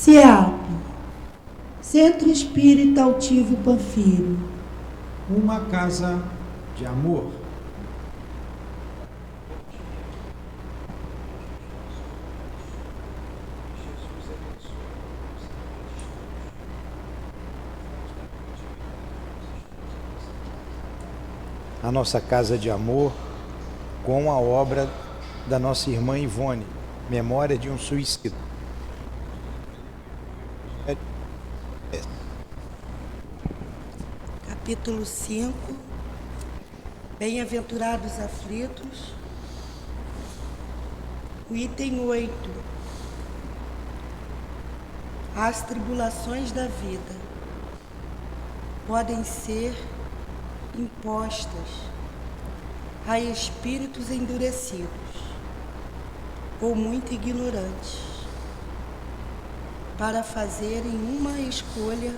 CIAP, Centro Espírita Altivo Panfiro. Uma casa de amor. A nossa casa de amor com a obra da nossa irmã Ivone, Memória de um Suicida. Capítulo 5. Bem-aventurados aflitos. O item 8. As tribulações da vida podem ser impostas a espíritos endurecidos ou muito ignorantes para fazerem uma escolha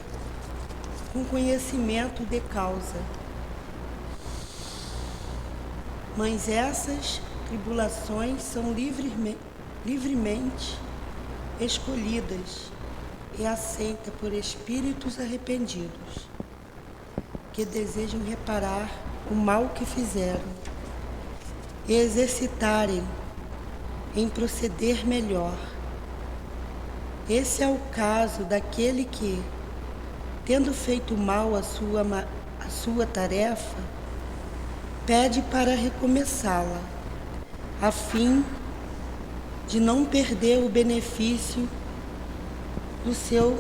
com conhecimento de causa. Mas essas tribulações são livremente escolhidas e aceitas por espíritos arrependidos que desejam reparar o mal que fizeram e exercitarem em proceder melhor. Esse é o caso daquele que, tendo feito mal à sua tarefa, pede para recomeçá-la, a fim de não perder o benefício do seu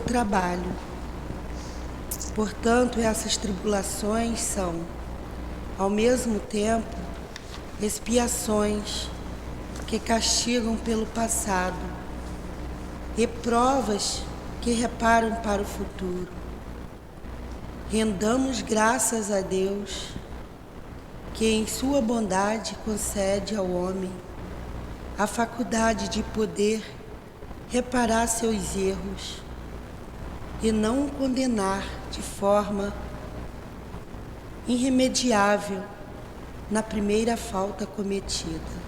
trabalho. Portanto, essas tribulações são, ao mesmo tempo, expiações que castigam pelo passado e provas que reparam para o futuro. Rendamos graças a Deus, que em sua bondade concede ao homem a faculdade de poder reparar seus erros e não o condenar de forma irremediável na primeira falta cometida.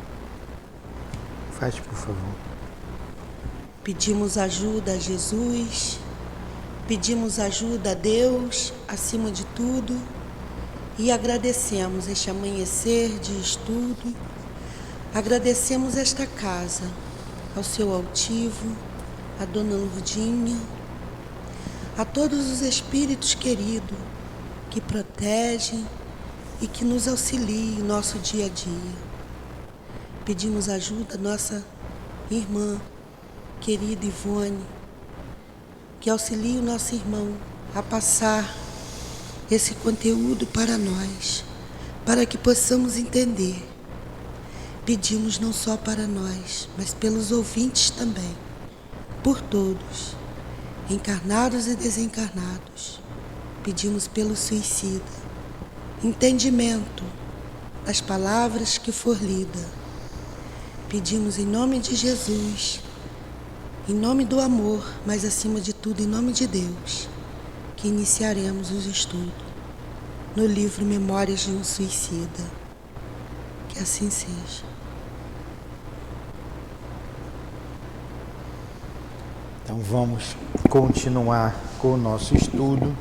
Faz, por favor. Pedimos ajuda a Jesus, pedimos ajuda a Deus, acima de tudo, e agradecemos este amanhecer de estudo, agradecemos esta casa, ao seu altivo, a Dona Lourdinha, a todos os espíritos queridos que protegem e que nos auxiliem no nosso dia a dia. Pedimos ajuda à nossa irmã querida Ivone, que auxilie o nosso irmão a passar esse conteúdo para nós, para que possamos entender. Pedimos não só para nós, mas pelos ouvintes também, por todos, encarnados e desencarnados. Pedimos pelo suicida, entendimento das palavras que for lida. Pedimos em nome de Jesus, em nome do amor, mas acima de tudo em nome de Deus, que iniciaremos os estudos no livro Memórias de um Suicida. Que assim seja. Então vamos continuar com o nosso estudo.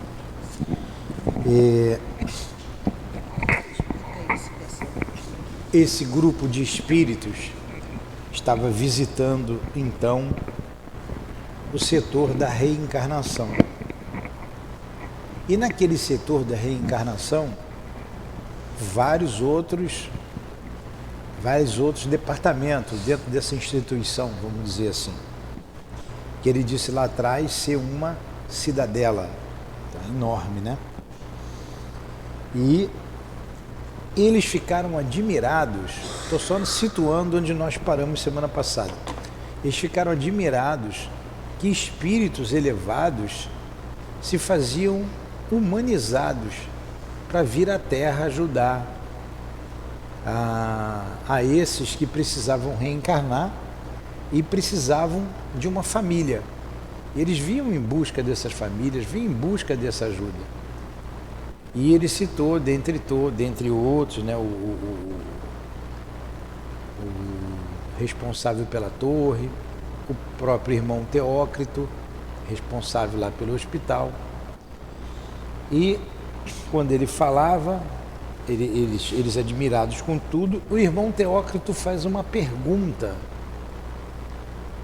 Esse grupo de espíritos estava visitando então o setor da reencarnação. E naquele setor da reencarnação, vários outros departamentos dentro dessa instituição, vamos dizer assim, que ele disse lá atrás ser uma cidadela enorme, né? E eles ficaram admirados, estou só situando onde nós paramos semana passada, eles ficaram admirados que espíritos elevados se faziam humanizados para vir à Terra ajudar a esses que precisavam reencarnar e precisavam de uma família. Eles vinham em busca dessas famílias, vinham em busca dessa ajuda. E ele citou, dentre outros, né, o responsável pela torre, o próprio irmão Teócrito, responsável lá pelo hospital. E quando ele falava, eles admirados com tudo, o irmão Teócrito faz uma pergunta.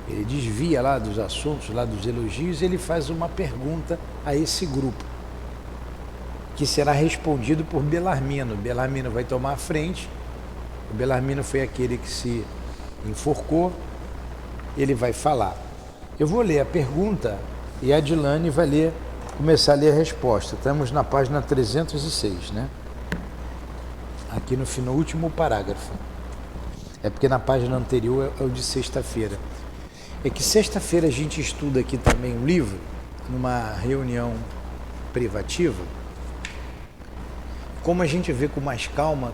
Ele desvia lá dos assuntos, lá dos elogios, e ele faz uma pergunta a esse grupo, que será respondido por Belarmino. Belarmino vai tomar a frente. O Belarmino foi aquele que se enforcou. Ele vai falar. Eu vou ler a pergunta e a Adilane vai começar a ler a resposta. Estamos na página 306, né? Aqui no último parágrafo. É porque na página anterior é o de sexta-feira. É que sexta-feira a gente estuda aqui também um livro, numa reunião privativa. Como a gente vê com mais calma,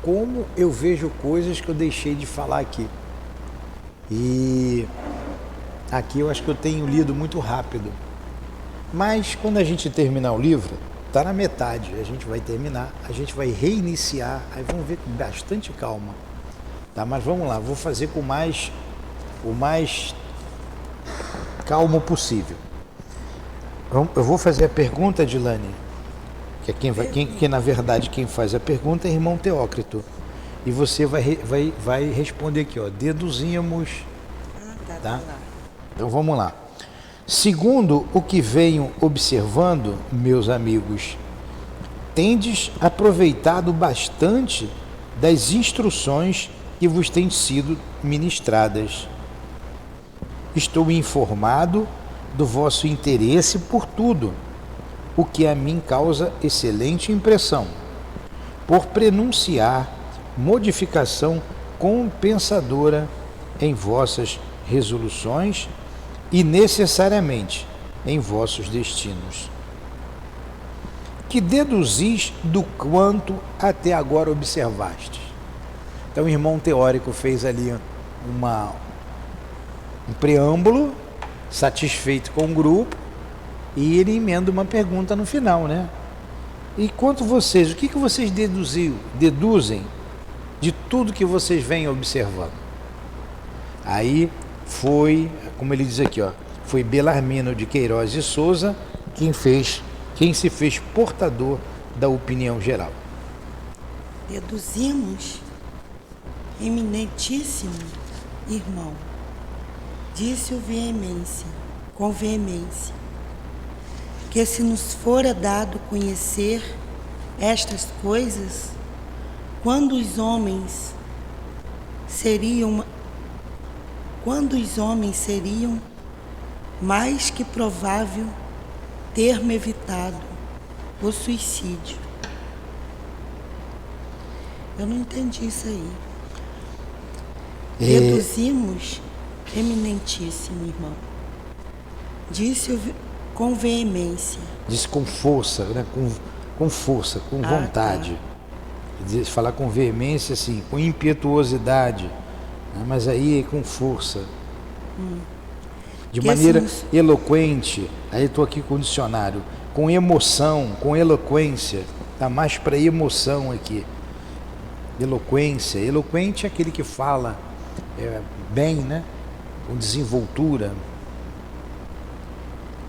como eu vejo coisas que eu deixei de falar aqui. E aqui eu acho que eu tenho lido muito rápido. Mas quando a gente terminar o livro, está na metade, a gente vai terminar, a gente vai reiniciar, aí vamos ver com bastante calma. Tá? Mas vamos lá, vou fazer o mais calmo possível. Eu vou fazer a pergunta, Dilane, que na verdade quem faz a pergunta é o irmão Teócrito. E você vai responder aqui, ó, deduzimos. Tá? Então vamos lá. Segundo o que venho observando, meus amigos, tendes aproveitado bastante das instruções que vos têm sido ministradas. Estou informado do vosso interesse por tudo, o que a mim causa excelente impressão, por prenunciar modificação compensadora em vossas resoluções e necessariamente em vossos destinos. Que deduzis do quanto até agora observastes? Então o irmão teórico fez ali um preâmbulo, satisfeito com o grupo, e ele emenda uma pergunta no final, né? E quanto vocês, o que vocês deduzem de tudo que vocês vêm observando? Aí foi, como ele diz aqui, ó, foi Belarmino de Queiroz e Souza quem se fez portador da opinião geral. Deduzimos, eminentíssimo irmão, disse com veemência, que se nos fora dado conhecer estas coisas, quando os homens seriam mais que provável ter-me evitado o suicídio. Eu não entendi isso aí. Deduzimos, eminentíssimo irmão, disse com veemência. Disse com força, né? Com força, com vontade. Tá. Falar com veemência, assim, com impetuosidade, né? Mas aí com força. De maneira eloquente, aí estou aqui com o dicionário, com emoção, com eloquência, está mais para emoção aqui. Eloquência, eloquente é aquele que fala bem, né? Com desenvoltura.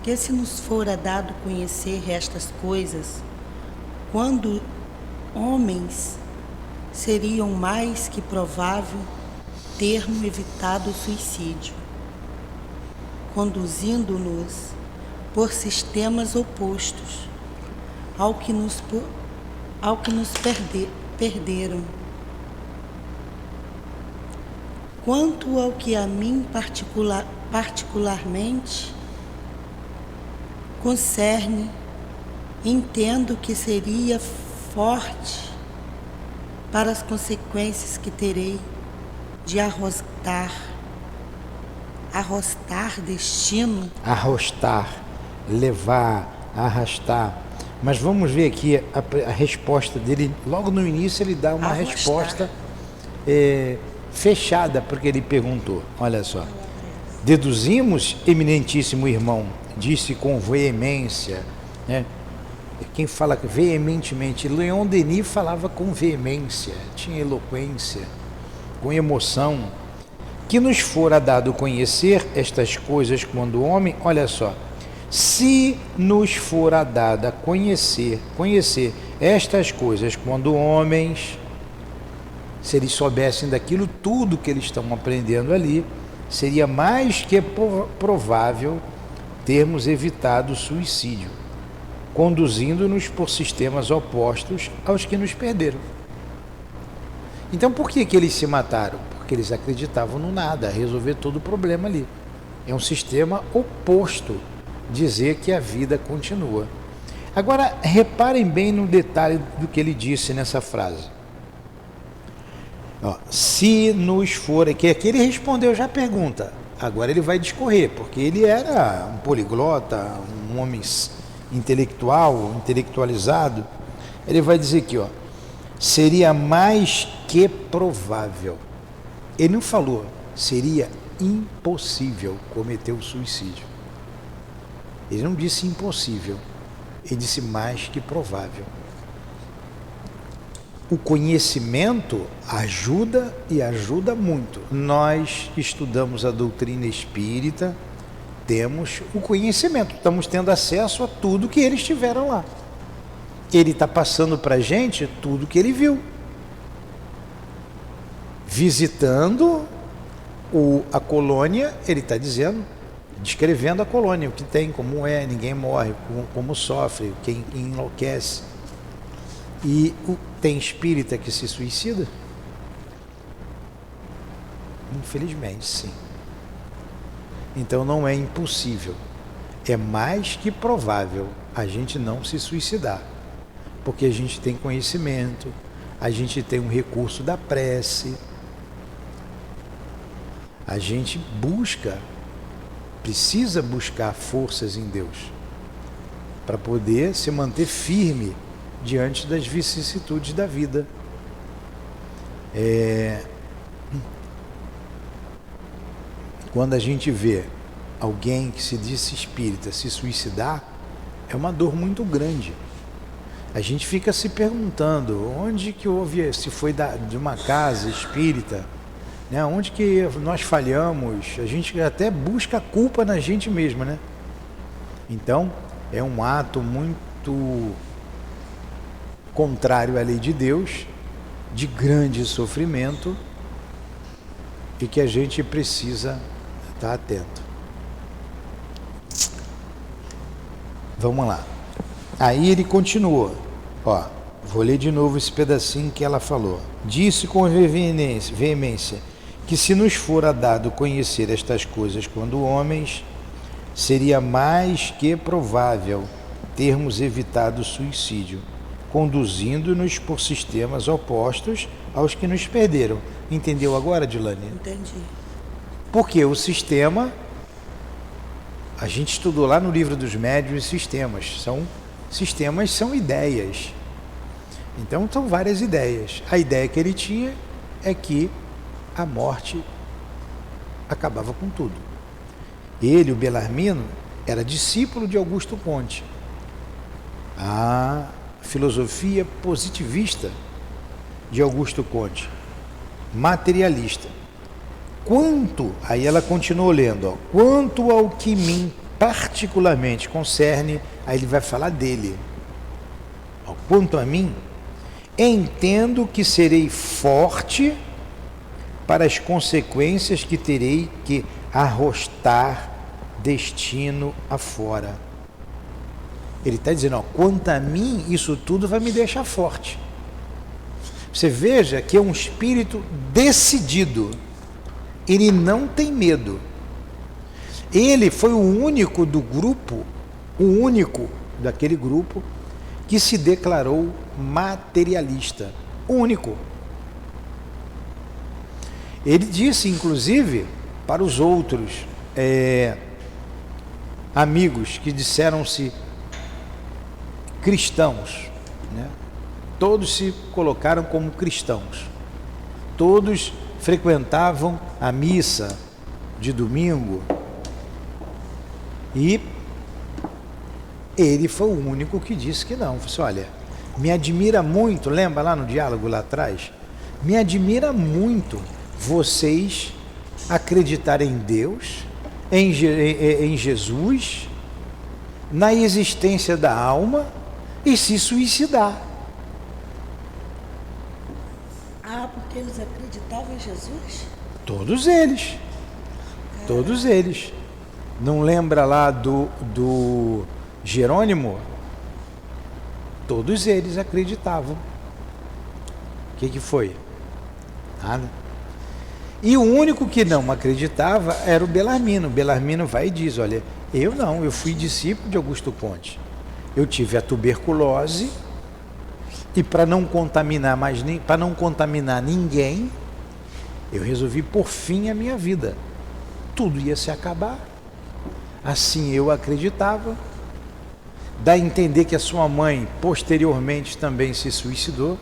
Que se nos fora dado conhecer estas coisas, quando homens seriam mais que provável ter-me evitado o suicídio, conduzindo-nos por sistemas opostos ao que nos perderam. Quanto ao que a mim particularmente concerne, entendo que seria forte para as consequências que terei de arrostar destino. Arrostar, levar, arrastar. Mas vamos ver aqui a resposta dele. Logo no início ele dá uma resposta fechada, porque ele perguntou. Olha só. Deduzimos, eminentíssimo irmão, disse com veemência, né? Quem fala veementemente, Leon Denis falava com veemência, tinha eloquência, com emoção, que nos fora dado conhecer estas coisas quando o homem, olha só, se nos fora dada conhecer estas coisas quando homens, se eles soubessem daquilo tudo que eles estão aprendendo ali, seria mais que provável termos evitado o suicídio, conduzindo-nos por sistemas opostos aos que nos perderam. Então por que eles se mataram? Porque eles acreditavam no nada, resolver todo o problema ali. É um sistema oposto, dizer que a vida continua. Agora, reparem bem no detalhe do que ele disse nessa frase. Ó, se nos for, que aqui ele respondeu já a pergunta, agora ele vai discorrer, porque ele era um poliglota, um homem intelectual, intelectualizado. Ele vai dizer aqui, ó, seria mais que provável. Ele não falou, seria impossível cometer o suicídio. Ele não disse impossível, ele disse mais que provável. O conhecimento ajuda e ajuda muito. Nós que estudamos a doutrina espírita, temos o conhecimento, estamos tendo acesso a tudo que eles tiveram lá. Ele está passando para a gente tudo que ele viu. Visitando a colônia, ele está dizendo, descrevendo a colônia, o que tem, como é, ninguém morre, como sofre, quem enlouquece. E tem espírita que se suicida? Infelizmente, sim. Então não é impossível, é mais que provável a gente não se suicidar, porque a gente tem conhecimento, a gente tem um recurso da prece, a gente precisa buscar forças em Deus para poder se manter firme diante das vicissitudes da vida. Quando a gente vê alguém que se diz espírita se suicidar, é uma dor muito grande. A gente fica se perguntando onde que houve, se foi de uma casa espírita, né? Onde que nós falhamos, a gente até busca a culpa na gente mesmo, né? Então, é um ato muito contrário à lei de Deus, de grande sofrimento, e que a gente precisa estar atento. Vamos lá. Aí ele continuou. Ó, vou ler de novo esse pedacinho que ela falou. Disse com veemência que se nos fora dado conhecer estas coisas quando homens, seria mais que provável termos evitado o suicídio, conduzindo-nos por sistemas opostos aos que nos perderam. Entendeu agora, Dilane? Entendi. Porque o sistema, a gente estudou lá no livro dos médiuns, sistemas são ideias. Então são várias ideias. A ideia que ele tinha é que a morte acabava com tudo. Ele, o Bellarmino, era discípulo de Augusto Conte. A filosofia positivista de Augusto Conte, materialista. Aí ela continuou lendo, ó, quanto ao que mim particularmente concerne, aí ele vai falar dele. Ó, quanto a mim, entendo que serei forte para as consequências que terei que arrostar destino afora. Ele está dizendo, ó, quanto a mim, isso tudo vai me deixar forte. Você veja que é um espírito decidido. Ele não tem medo. Ele foi o único do grupo, o único daquele grupo que se declarou materialista. O único. Ele disse, inclusive, para os outros amigos que disseram-se cristãos, né? Todos se colocaram como cristãos, todos frequentavam a missa de domingo, e ele foi o único que disse que não. Falei assim, olha, me admira muito, lembra lá no diálogo lá atrás? Me admira muito vocês acreditar em Deus, em Jesus, na existência da alma e se suicidar. Ah, porque eles acreditavam em Jesus? Todos eles. Todos eles. Não lembra lá do Jerônimo? Todos eles acreditavam. O que foi? Nada. E o único que não acreditava era o Belarmino. O Belarmino vai e diz, olha, eu fui discípulo de Augusto Conte. Eu tive a tuberculose e para não contaminar ninguém, eu resolvi pôr fim à minha vida. Tudo ia se acabar. Assim eu acreditava. Dá a entender que a sua mãe posteriormente também se suicidou,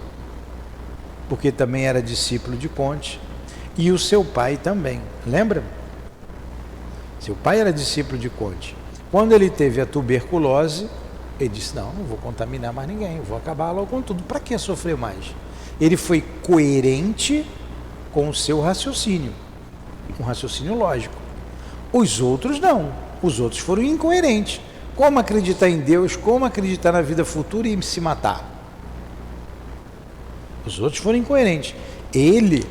porque também era discípulo de Conte, e o seu pai também, lembra? Seu pai era discípulo de Conte. Quando ele teve a tuberculose, ele disse, não vou contaminar mais ninguém, eu vou acabar logo com tudo, para que sofrer mais? Ele foi coerente com o seu raciocínio, um raciocínio lógico. Os outros não, os outros foram incoerentes. Como acreditar em Deus, como acreditar na vida futura e se matar? Os outros foram incoerentes. Ele,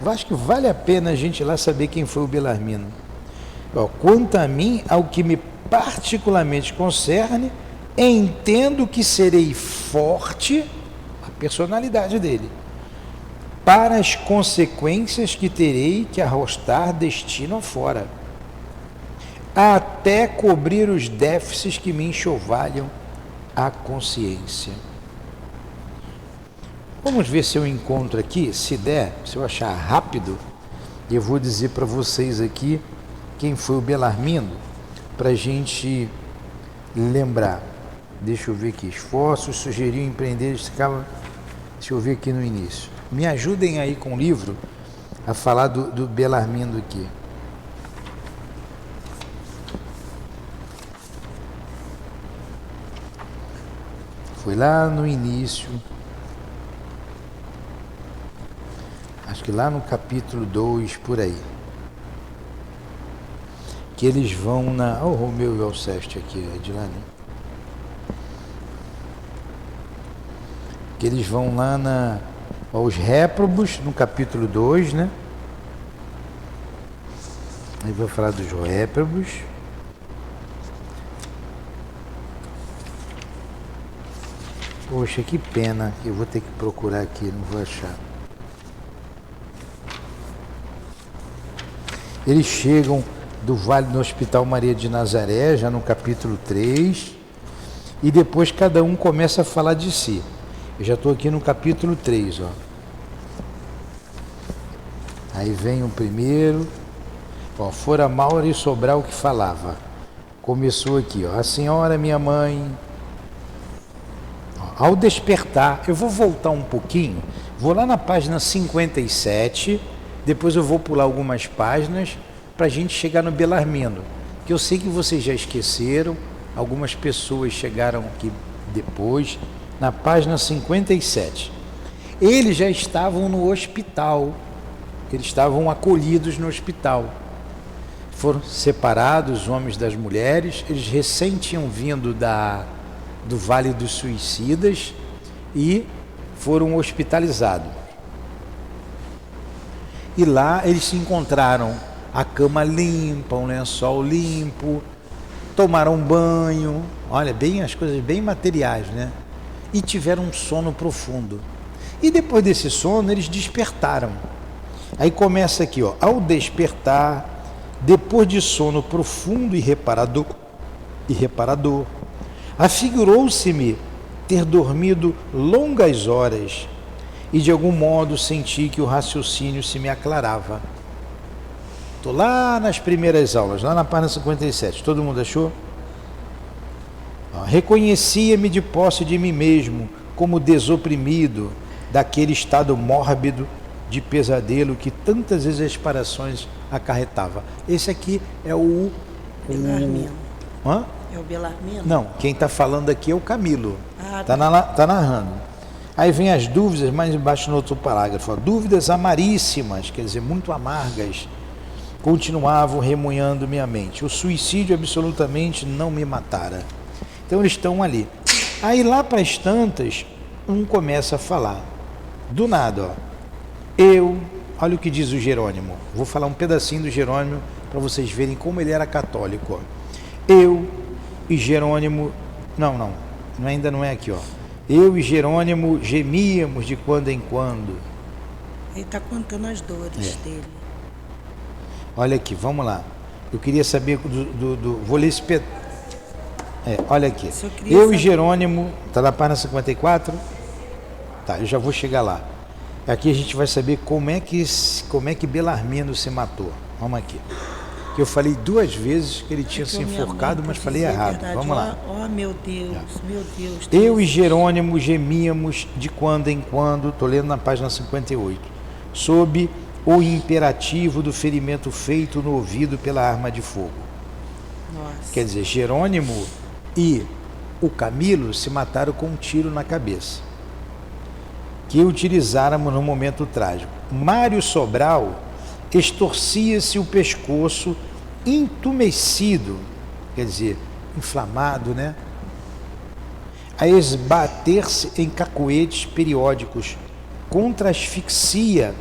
acho que vale a pena a gente lá saber quem foi o Belarmino. Quanto a mim, ao que me particularmente concerne, entendo que serei forte, a personalidade dele, para as consequências que terei que arrostar destino afora, até cobrir os déficits que me enxovalham a consciência. Vamos ver se eu encontro aqui, se der, se eu achar rápido, eu vou dizer para vocês aqui quem foi o Belarmino, para a gente lembrar. Deixa eu ver aqui, esforços, sugeriu empreender, deixa eu ver aqui no início. Me ajudem aí com o livro a falar do Belarmino aqui. Foi lá no início, acho que lá no capítulo 2, por aí, que eles vão na... o Romeu e Alceste aqui, Edilane. Que eles vão lá aos réprobos, no capítulo 2, né? Aí vai falar dos réprobos. Poxa, que pena, eu vou ter que procurar aqui, não vou achar. Eles chegam do Vale do Hospital Maria de Nazaré, já no capítulo 3, e depois cada um começa a falar de si. Eu já estou aqui no capítulo 3, ó. Aí vem o primeiro, ó, fora Maura e Sobral que falava. Começou aqui, ó, a senhora minha mãe... Ao despertar, eu vou voltar um pouquinho, vou lá na página 57, depois eu vou pular algumas páginas para a gente chegar no Belarmino, que eu sei que vocês já esqueceram, algumas pessoas chegaram aqui depois, na página 57. Eles já estavam no hospital, eles estavam acolhidos no hospital, foram separados os homens das mulheres, eles recém tinham vindo do Vale dos Suicidas e foram hospitalizados. E lá eles se encontraram a cama limpa, um lençol limpo, tomaram banho, olha, bem as coisas bem materiais, né? E tiveram um sono profundo. E depois desse sono eles despertaram. Aí começa aqui, ó, ao despertar, depois de sono profundo e reparador, afigurou-se-me ter dormido longas horas e de algum modo senti que o raciocínio se me aclarava. Estou lá nas primeiras aulas, lá na página 57, todo mundo achou? Reconhecia-me de posse de mim mesmo como desoprimido daquele estado mórbido de pesadelo que tantas exasperações acarretava. Esse aqui é o... Hã? É o Belarmino? Não, quem está falando aqui é o Camilo. Ah, tá narrando. Aí vem as dúvidas, mais embaixo no outro parágrafo, ó, dúvidas amaríssimas, quer dizer, muito amargas, continuavam remoendo minha mente. O suicídio absolutamente não me matara. Então eles estão ali. Aí lá para as tantas, um começa a falar. Do nada, ó. Olha o que diz o Jerônimo. Vou falar um pedacinho do Jerônimo para vocês verem como ele era católico. Ó. Eu e Jerônimo... ainda não é aqui, ó. Eu e Jerônimo gemíamos de quando em quando. Ele está contando as dores dele. Olha aqui, vamos lá. Eu queria saber vou ler esse olha aqui. Eu e Jerônimo, está na página 54? Tá, eu já vou chegar lá. Aqui a gente vai saber como é que Belarmino se matou. Vamos aqui. Eu falei 2 vezes que ele tinha se enforcado, mas falei errado. Vamos lá. Oh, meu Deus, meu Deus. Eu e Jerônimo gemíamos de quando em quando, estou lendo na página 58, sob o imperativo do ferimento feito no ouvido pela arma de fogo. Nossa. Quer dizer, Jerônimo e o Camilo se mataram com um tiro na cabeça, que utilizáramos no momento trágico. Mário Sobral estorcia-se o pescoço entumecido, quer dizer, inflamado, né? A esbater-se em cacoetes periódicos contra a asfixia,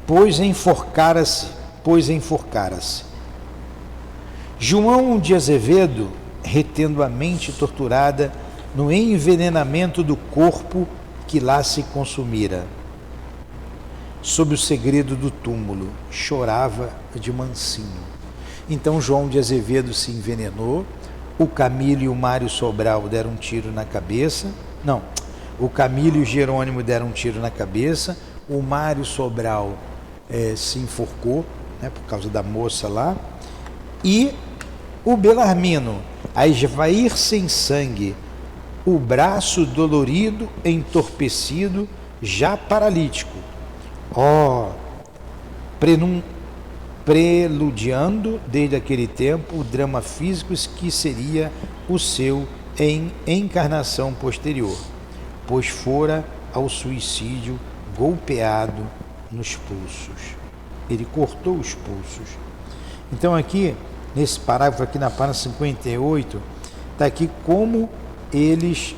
pois enforcara-se. João de Azevedo, retendo a mente torturada no envenenamento do corpo que lá se consumira. Sob o segredo do túmulo, chorava de mansinho. Então João de Azevedo se envenenou, o Camilo e o Mário Sobral deram um tiro na cabeça. Não, o Camilo e o Jerônimo deram um tiro na cabeça, o Mário Sobral se enforcou, né, por causa da moça lá, e o Belarmino, a esvair sem sangue, o braço dolorido, entorpecido, já paralítico, preludiando desde aquele tempo o drama físico que seria o seu em encarnação posterior, pois fora ao suicídio golpeado nos pulsos. Ele cortou os pulsos. Então aqui, nesse parágrafo aqui na página 58, está aqui como eles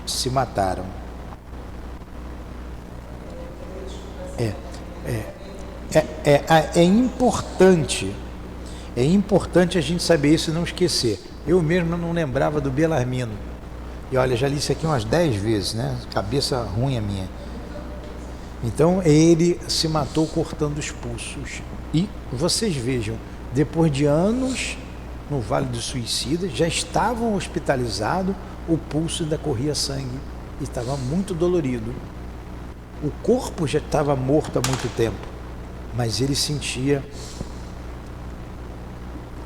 se mataram. É importante a gente saber isso e não esquecer. Eu mesmo não lembrava do Belarmino. E olha, já li isso aqui umas 10 vezes, né? Cabeça ruim a minha. Então ele se matou cortando os pulsos. E vocês vejam, depois de anos no Vale dos Suicidas, já estavam hospitalizados, o pulso ainda corria sangue e estava muito dolorido. O corpo já estava morto há muito tempo, mas ele sentia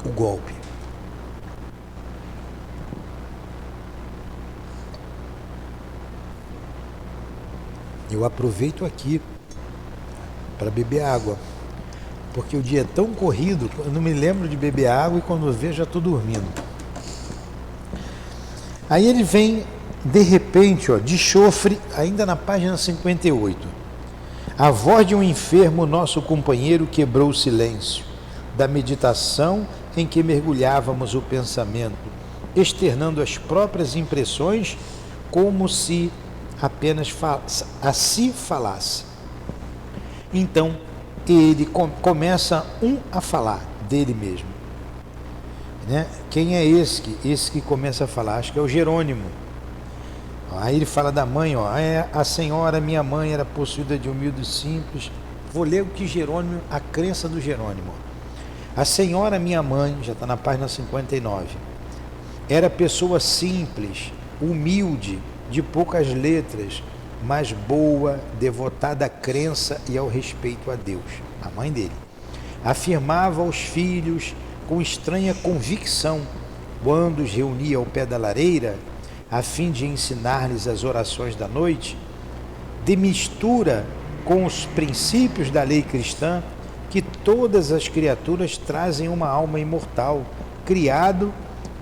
o golpe. Eu aproveito aqui para beber água, porque o dia é tão corrido, eu não me lembro de beber água e quando eu vejo já estou dormindo. Aí ele vem, de repente, de chofre, ainda na página 58. A voz de um enfermo, nosso companheiro, quebrou o silêncio da meditação em que mergulhávamos o pensamento, externando as próprias impressões como se apenas a si falasse. Então, ele começa a falar dele mesmo. Né? Quem é esse que começa a falar? Acho que é o Jerônimo. Aí ele fala da mãe, a senhora, minha mãe, era possuída de humilde e simples. Vou ler o que Jerônimo, a crença do Jerônimo. A senhora, minha mãe, já está na página 59, era pessoa simples, humilde, de poucas letras, mas boa, devotada à crença e ao respeito a Deus, a mãe dele. Afirmava aos filhos com estranha convicção, quando os reunia ao pé da lareira, a fim de ensinar-lhes as orações da noite, de mistura com os princípios da lei cristã, que todas as criaturas trazem uma alma imortal, criado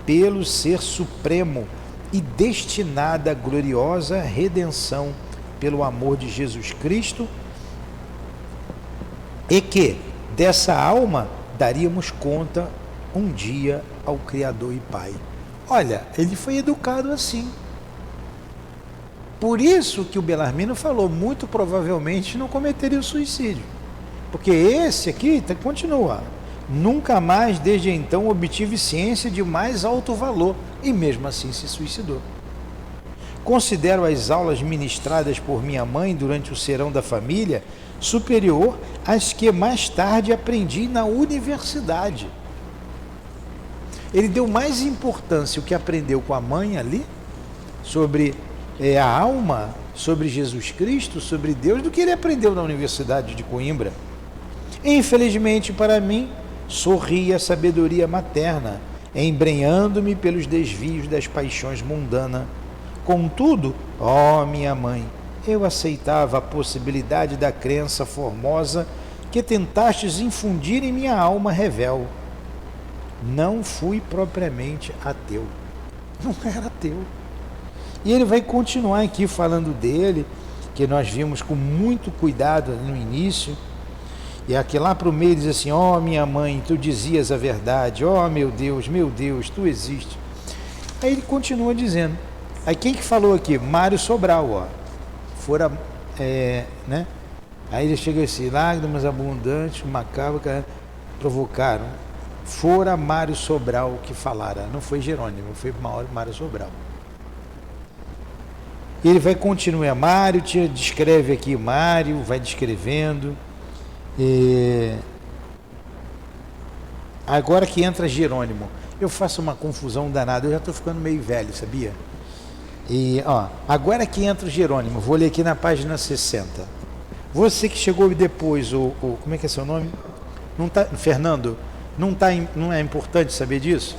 pelo Ser Supremo e destinada à gloriosa redenção pelo amor de Jesus Cristo, e que dessa alma daríamos conta um dia ao Criador e Pai. Olha, ele foi educado assim. Por isso que o Belarmino falou, muito provavelmente não cometeria o suicídio. Porque esse aqui continua. Nunca mais desde então obtive ciência de mais alto valor e mesmo assim se suicidou. Considero as aulas ministradas por minha mãe durante o serão da família superior às que mais tarde aprendi na universidade. Ele deu mais importância ao que aprendeu com a mãe ali, sobre a alma, sobre Jesus Cristo, sobre Deus, do que ele aprendeu na Universidade de Coimbra. Infelizmente para mim, sorri a sabedoria materna, embrenhando-me pelos desvios das paixões mundanas. Contudo, ó minha mãe, eu aceitava a possibilidade da crença formosa que tentastes infundir em minha alma rebelde. Não fui propriamente ateu. Não era ateu. E ele vai continuar aqui falando dele, que nós vimos com muito cuidado no início. E aqui lá para o meio diz assim, ó minha mãe, tu dizias a verdade, ó meu Deus, tu existes. Aí ele continua dizendo. Aí quem que falou aqui? Mário Sobral, ó. Fora, né? Aí ele chega assim, lágrimas abundantes, macabras, provocaram. Fora Mário Sobral que falara, não foi Jerônimo, foi Mário Sobral. E ele vai continuar, Mário, descreve aqui Mário, vai descrevendo. Agora que entra Jerônimo, eu faço uma confusão danada, eu já estou ficando meio velho, sabia? E ó, agora que entra Jerônimo, vou ler aqui na página 60. Você que chegou depois, como é que é seu nome? Não tá, Fernando, não é importante saber disso?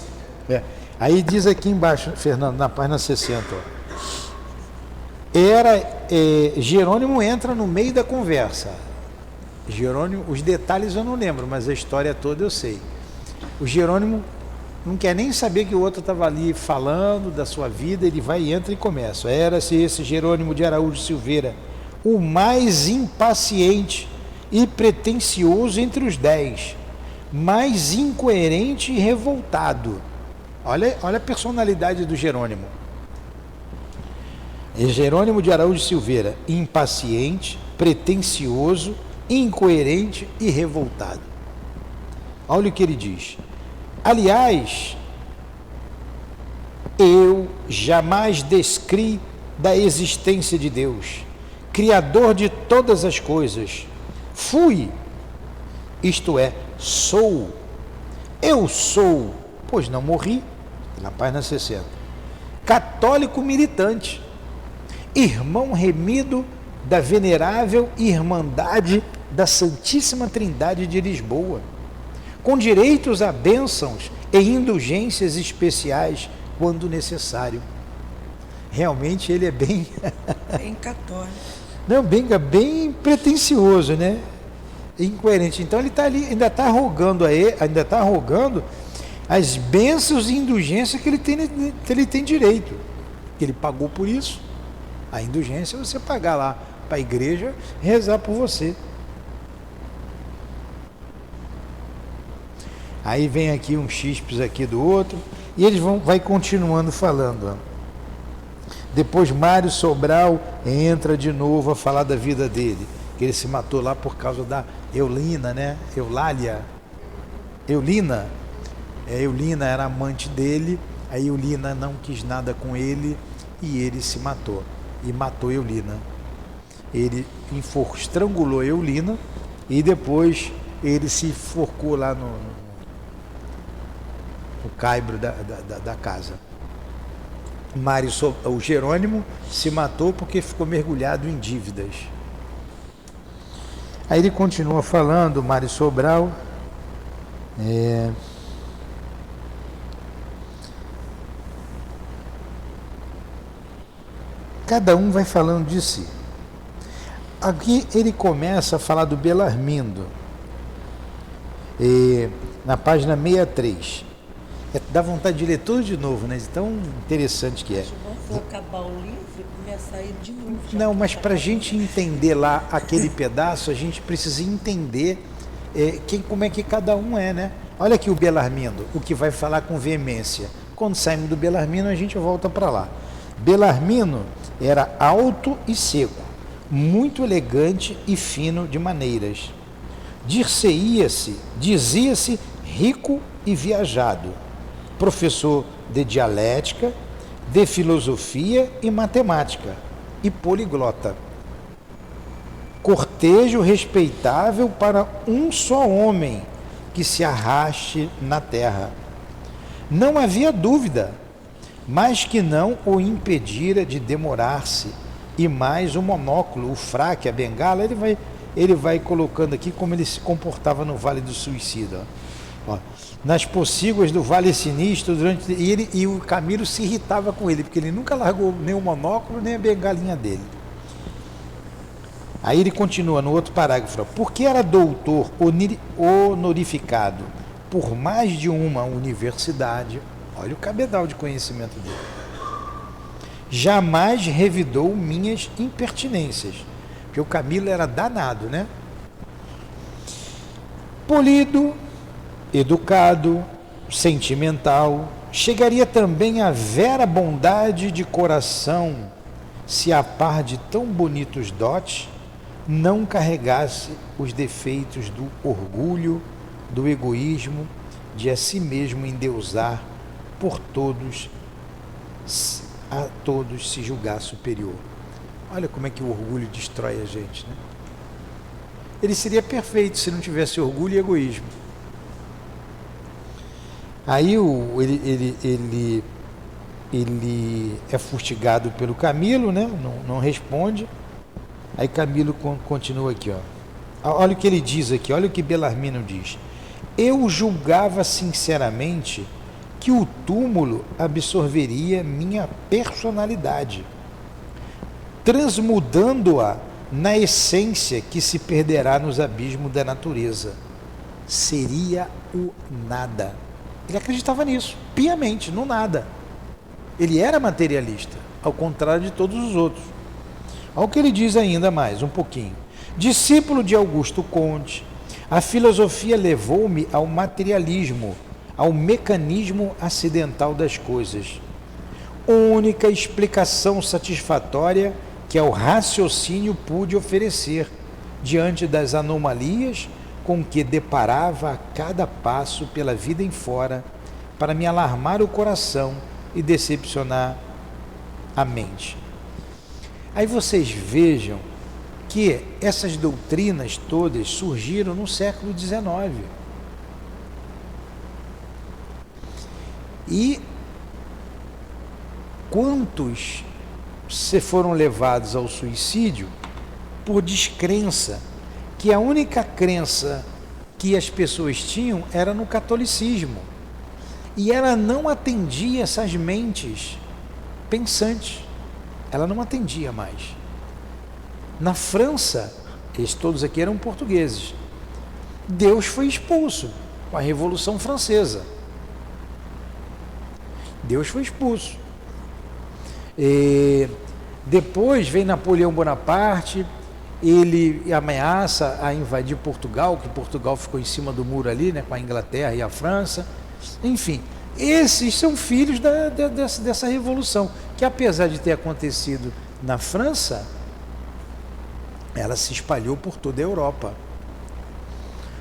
Aí diz aqui embaixo, Fernando, na página 60, ó. Jerônimo entra no meio da conversa. Jerônimo, os detalhes eu não lembro, mas a história toda eu sei. O Jerônimo não quer nem saber que o outro estava ali falando da sua vida, ele vai, entra e começa. Era-se esse Jerônimo de Araújo Silveira, o mais impaciente e pretensioso entre os 10, mais incoerente e revoltado. Olha a personalidade do Jerônimo. Jerônimo de Araújo Silveira, impaciente, pretensioso, incoerente e revoltado. Olha o que ele diz. Aliás, eu jamais descri da existência de Deus, Criador de todas as coisas. Fui, isto é, sou. Eu sou, pois não morri, na página 60. Católico militante, irmão remido da venerável Irmandade da Santíssima Trindade de Lisboa, com direitos a bênçãos e indulgências especiais quando necessário. Realmente ele é bem Bem católico. Não, bem pretensioso, né? Incoerente. Então ele está ali, ainda está rogando as bênçãos e indulgências que ele tem direito. Que ele pagou por isso. A indulgência é você pagar lá para a igreja rezar por você. Aí vem aqui um chispes aqui do outro, e eles vai continuando falando. Depois Mário Sobral entra de novo a falar da vida dele, que ele se matou lá por causa da Eulina, né? Eulina era amante dele, a Eulina não quis nada com ele e ele se matou, e matou Eulina. Ele estrangulou Eulina e depois ele se enforcou lá no caibro da casa. O Jerônimo se matou porque ficou mergulhado em dívidas. Aí ele continua falando, Mário Sobral. Cada um vai falando de si. Aqui ele começa a falar do Belarmindo, na página 63. Dá vontade de ler tudo de novo, né? De tão interessante que é. Vou acabar o livro e começar ele de novo. Não, mas para a gente entender lá aquele pedaço, a gente precisa entender como é que cada um é, né? Olha aqui o Belarmino, o que vai falar com veemência. Quando saímos do Belarmino, a gente volta para lá. Belarmino era alto e seco, muito elegante e fino de maneiras. Dizia-se rico e viajado, professor de dialética, de filosofia e matemática, e poliglota. Cortejo respeitável para um só homem que se arraste na terra. Não havia dúvida, mas que não o impedira de demorar-se, e mais o monóculo, o fraque, a bengala, ele vai colocando aqui como ele se comportava no Vale do Suicida. Ó, nas pocíguas do Vale Sinistro, e o Camilo se irritava com ele, porque ele nunca largou nem o monóculo, nem a bengalinha dele. Aí ele continua no outro parágrafo, porque era doutor honorificado por mais de uma universidade, olha o cabedal de conhecimento dele, jamais revidou minhas impertinências, porque o Camilo era danado, né? Polido, educado, sentimental, chegaria também a vera bondade de coração, se a par de tão bonitos dotes, não carregasse os defeitos do orgulho, do egoísmo, de a si mesmo endeusar por todos, a todos se julgar superior. Olha como é que o orgulho destrói a gente, né? Ele seria perfeito se não tivesse orgulho e egoísmo. Aí ele é fustigado pelo Camilo, né? Não responde. Aí Camilo continua aqui, ó. Olha o que ele diz aqui, olha o que Belarmino diz. Eu julgava sinceramente que o túmulo absorveria minha personalidade, transmudando-a na essência que se perderá nos abismos da natureza. Seria o nada. Ele acreditava nisso, piamente, no nada. Ele era materialista, ao contrário de todos os outros. Olha o que ele diz ainda mais, um pouquinho. Discípulo de Augusto Comte, a filosofia levou-me ao materialismo, ao mecanismo acidental das coisas. Única explicação satisfatória que ao raciocínio pude oferecer, diante das anomalias com que deparava a cada passo pela vida em fora, para me alarmar o coração e decepcionar a mente. Aí vocês vejam que essas doutrinas todas surgiram no século XIX. E quantos se foram levados ao suicídio por descrença, que a única crença que as pessoas tinham era no catolicismo. E ela não atendia essas mentes pensantes. Ela não atendia mais. Na França, eles todos aqui eram portugueses. Deus foi expulso com a Revolução Francesa. Deus foi expulso. Depois vem Napoleão Bonaparte, ele ameaça a invadir Portugal, que Portugal ficou em cima do muro ali, né, com a Inglaterra e a França. Enfim, esses são filhos dessa revolução, que apesar de ter acontecido na França, ela se espalhou por toda a Europa.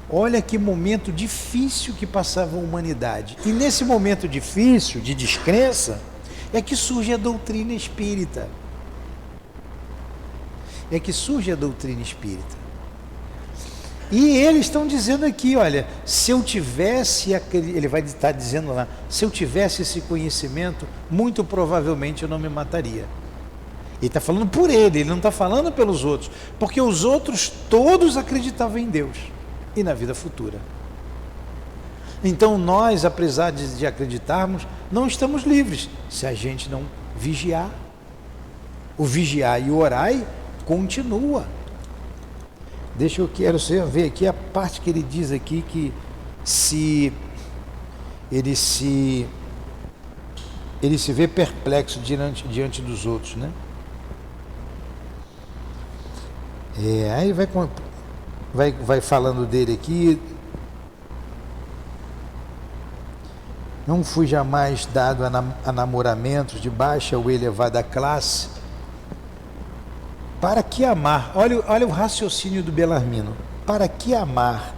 Olha que momento difícil que passava a humanidade. E nesse momento difícil, de descrença, é que surge a doutrina espírita. E eles estão dizendo aqui, olha, se eu tivesse, ele vai estar dizendo lá, se eu tivesse esse conhecimento, muito provavelmente eu não me mataria. Ele está falando por ele não está falando pelos outros, porque os outros todos acreditavam em Deus e na vida futura. Então nós, apesar de acreditarmos, não estamos livres se a gente não vigiar. O vigiar e o orai continua. Quero ver aqui a parte que ele diz aqui, que se ele se vê perplexo diante dos outros, né? Aí vai falando dele aqui. Não fui jamais dado a namoramentos de baixa ou elevada classe. Para que amar? Olha o raciocínio do Bellarmino. Para que amar?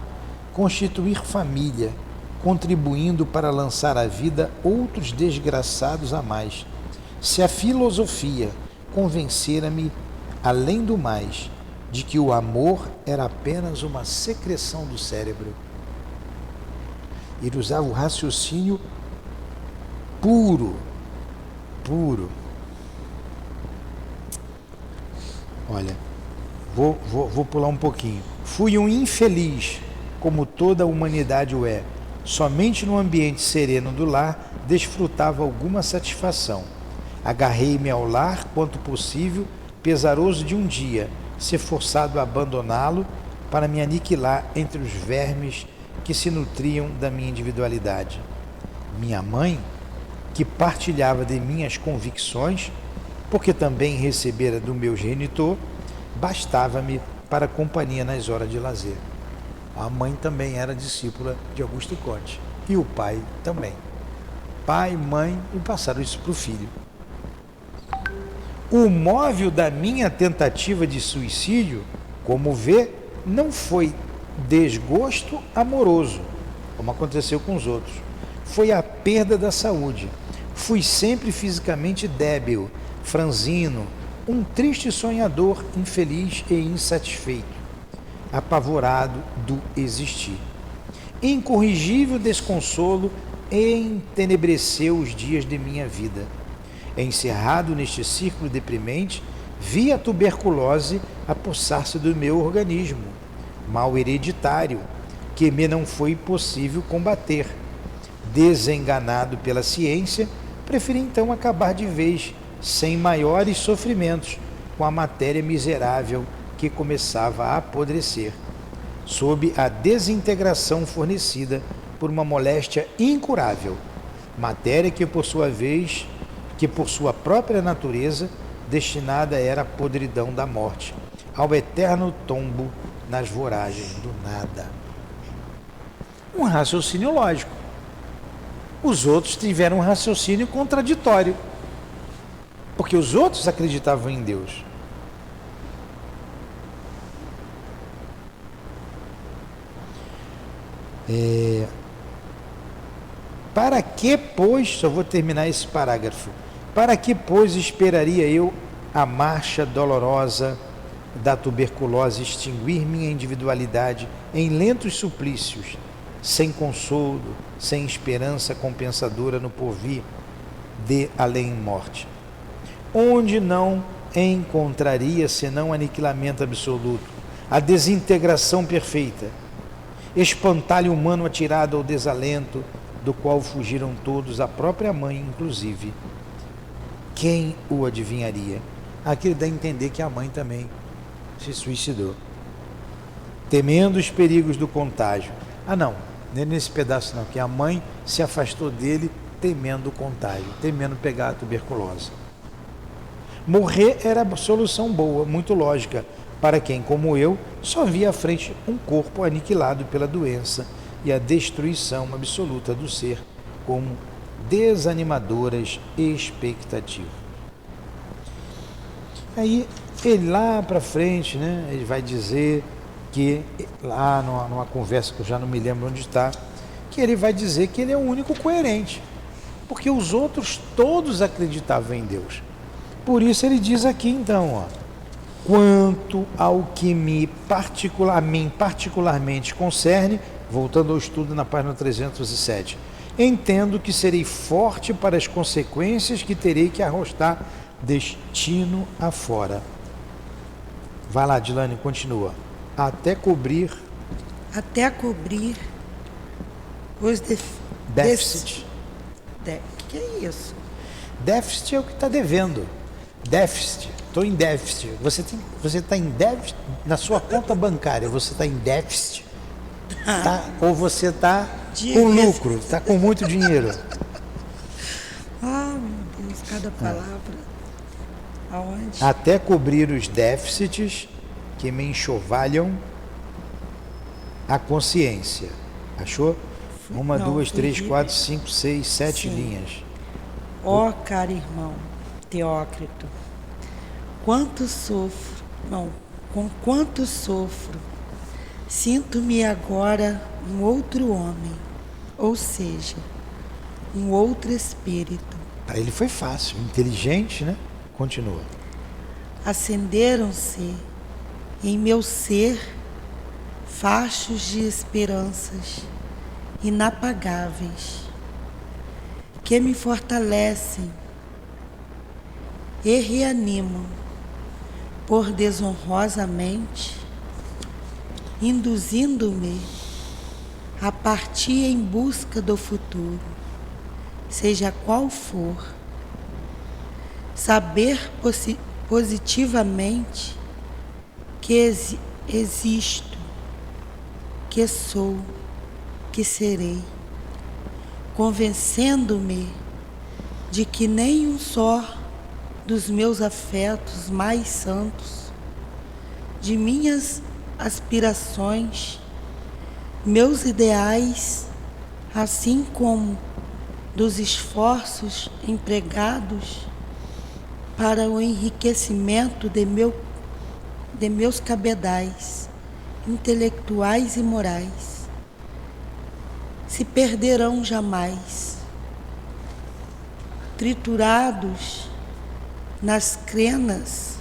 Constituir família, contribuindo para lançar à vida outros desgraçados a mais. Se a filosofia convencera-me, além do mais, de que o amor era apenas uma secreção do cérebro. Ele usava o raciocínio puro. Olha, vou pular um pouquinho. Fui um infeliz, como toda a humanidade o é. Somente no ambiente sereno do lar desfrutava alguma satisfação. Agarrei-me ao lar quanto possível, pesaroso de um dia, ser forçado a abandoná-lo para me aniquilar entre os vermes que se nutriam da minha individualidade. Minha mãe, que partilhava de minhas convicções, porque também recebera do meu genitor, bastava-me para a companhia nas horas de lazer. A mãe também era discípula de Augusto Comte, e o pai também. Pai, mãe, e passaram isso para o filho. O móvel da minha tentativa de suicídio, como vê, não foi desgosto amoroso, como aconteceu com os outros. Foi a perda da saúde. Fui sempre fisicamente débil, franzino, um triste sonhador, infeliz e insatisfeito, apavorado do existir. Incorrigível desconsolo entenebreceu os dias de minha vida. Encerrado neste círculo deprimente, vi a tuberculose apossar-se do meu organismo, mal hereditário, que me não foi possível combater. Desenganado pela ciência, preferi então acabar de vez, sem maiores sofrimentos, com a matéria miserável que começava a apodrecer, sob a desintegração fornecida por uma moléstia incurável, matéria que por sua própria natureza, destinada era à podridão da morte, ao eterno tombo nas voragens do nada. Um raciocínio lógico. Os outros tiveram um raciocínio contraditório, porque os outros acreditavam em Deus. Para que, pois, só vou terminar esse parágrafo, para que, pois, esperaria eu a marcha dolorosa da tuberculose extinguir minha individualidade em lentos suplícios, sem consolo, sem esperança compensadora no porvir de além-morte, onde não encontraria senão aniquilamento absoluto, a desintegração perfeita, espantalho humano atirado ao desalento, do qual fugiram todos, a própria mãe inclusive. Quem o adivinharia? Aqui ele dá a entender que a mãe também se suicidou, temendo os perigos do contágio. Não, nem nesse pedaço não, que a mãe se afastou dele temendo o contágio, temendo pegar a tuberculose. Morrer era a solução boa, muito lógica, para quem, como eu, só via à frente um corpo aniquilado pela doença e a destruição absoluta do ser como desanimadoras expectativas. Aí, ele lá para frente, né, ele vai dizer que, lá numa conversa que eu já não me lembro onde está, que ele vai dizer que ele é o único coerente, porque os outros todos acreditavam em Deus. Por isso ele diz aqui então, quanto ao que a mim particularmente concerne, voltando ao estudo na página 307, entendo que serei forte para as consequências que terei que arrostar destino afora. Vai lá, Dilane, continua. Até cobrir os déficit. Que é isso? Déficit é o que está devendo. Déficit, estou em déficit. Você está em déficit na sua conta bancária. Você está em déficit, tá? Ou você está Com lucro, está com muito dinheiro. Ah, meu Deus, cada palavra. Aonde? Até cobrir os déficits que me enxovalham a consciência. Achou? Uma, Não, duas, fui três, rir. 4, 5, 6, 7 Sim. linhas. Ó, caro irmão Teócrito, quanto sofro, não, com quanto sofro, sinto-me agora um outro homem, ou seja, um outro espírito. Para ele foi fácil, inteligente, né? Continua. Acenderam-se em meu ser fachos de esperanças inapagáveis, que me fortalecem e reanimam por desonrosamente, induzindo-me a partir em busca do futuro, seja qual for, saber positivamente que existo, que sou, que serei, convencendo-me de que nenhum só dos meus afetos mais santos, de minhas aspirações, meus ideais, assim como dos esforços empregados para o enriquecimento de meus cabedais intelectuais e morais, se perderão jamais, triturados nas crenas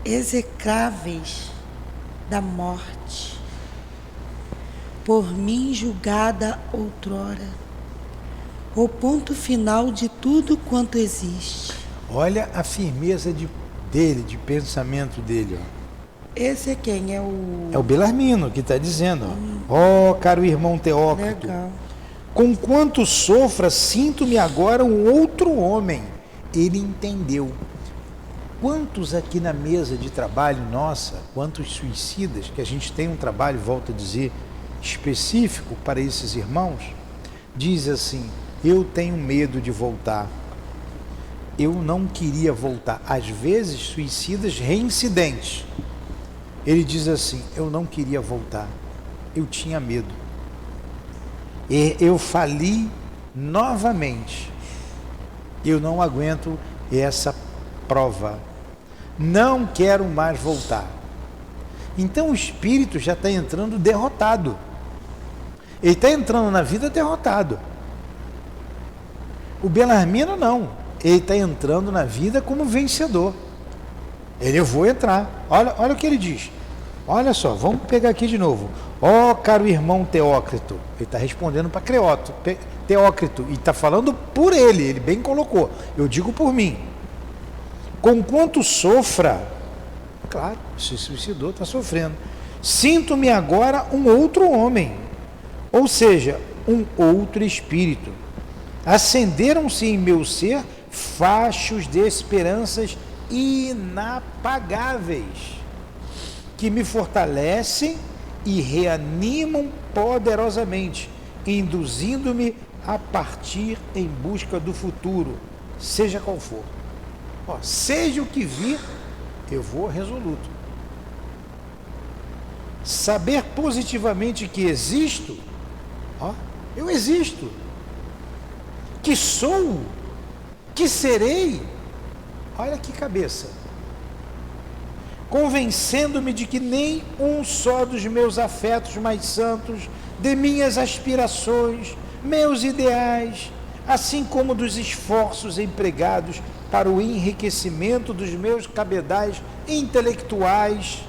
execráveis da morte, por mim julgada outrora, o ponto final de tudo quanto existe. Olha a firmeza dele, de pensamento dele. Ó. Esse é quem? É o... É o Belarmino que está dizendo. Ó, caro irmão Teócrito, Legal. com quanto sofra, sinto-me agora um outro homem. Ele entendeu. Quantos aqui na mesa de trabalho nossa, quantos suicidas, que a gente tem um trabalho, volto a dizer, específico para esses irmãos, diz assim, eu tenho medo de voltar. Eu não queria voltar. Às vezes, suicidas reincidentes. Ele diz assim, eu não queria voltar. Eu tinha medo. E eu fali novamente. Eu não aguento essa prova. Não quero mais voltar. Então o espírito já está entrando derrotado. Ele está entrando na vida derrotado. O Belarmino não. Ele está entrando na vida como vencedor. Eu vou entrar. Olha o que ele diz. Olha só, vamos pegar aqui de novo. Ó, caro irmão Teócrito. Ele está respondendo para Teócrito. E está falando por ele bem colocou. Eu digo por mim. Com quanto sofra, claro, se suicidou, está sofrendo. Sinto-me agora um outro homem. Ou seja, um outro espírito. Acenderam-se em meu ser fachos de esperanças inapagáveis, que me fortalecem e reanimam poderosamente, induzindo-me a partir em busca do futuro, seja qual for. Ó, seja o que vir, eu vou resoluto. Saber positivamente que existo, ó, eu existo, que sou, que serei, olha que cabeça, convencendo-me de que nem um só dos meus afetos mais santos, de minhas aspirações, meus ideais, assim como dos esforços empregados para o enriquecimento dos meus cabedais intelectuais